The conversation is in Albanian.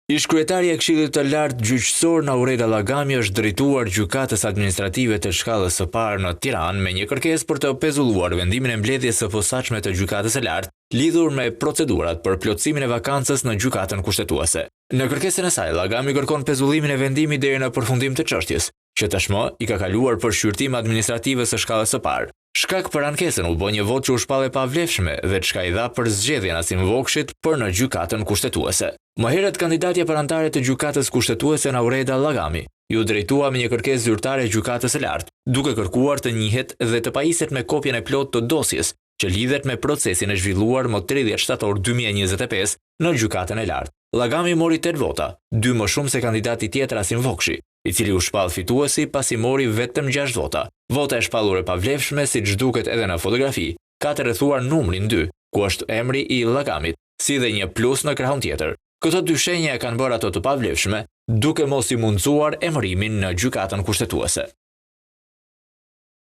Ish kryetari e Këshillit të Lartë Gjyqësor Naureda Llagami është drejtuar Gjykatës Administrative të Shkallës së Parë në Tiranë me një kërkesë për të pezulluar vendimin e mbledhjes së posaçme të Gjykatës së Lartë lidhur me procedurat për plotësimin e vakancës në Gjykatën Kushtetuese. Në kërkesën e saj, Llagami kërkon pezullimin e vendimit deri në përfundim të çështjes, që tashmë i ka kaluar për shqyrtim administrative së Shkallës së Parë. Shkak për ankesën u bë një votë që u shpallë e pavlefshme dhe çka i dha për zgjedhjen Asim Vokshit për në Gjykatën Kushtetuese. Më herët kandidatja për antare të Gjykatës Kushtetuese Naureda Llagami ju drejtua me një kërkesë zyrtare Gjykatës së Lartë, duke kërkuar të njihet dhe të pajiset me kopjen e plotë të dosjes që lidhet me procesin e zhvilluar më 30 shtator 2025 në Gjykatën e Lartë. Llagami mori 8 vota, 2 më shumë se kandidati tjetër Asim Vokshi, i cili u shpall fituesi pasi mori vetëm 6 vota. Vota e shpallur e pavlefshme, siç duket edhe në fotografi, ka të rrethuar numrin 2, ku është emri i Llagamit, si dhe një plus në krahun tjetër. Këto dy shenja e kanë bërë ato të pavlefshme, duke mos i mundsuar emërimin në Gjykatën Kushtetuese.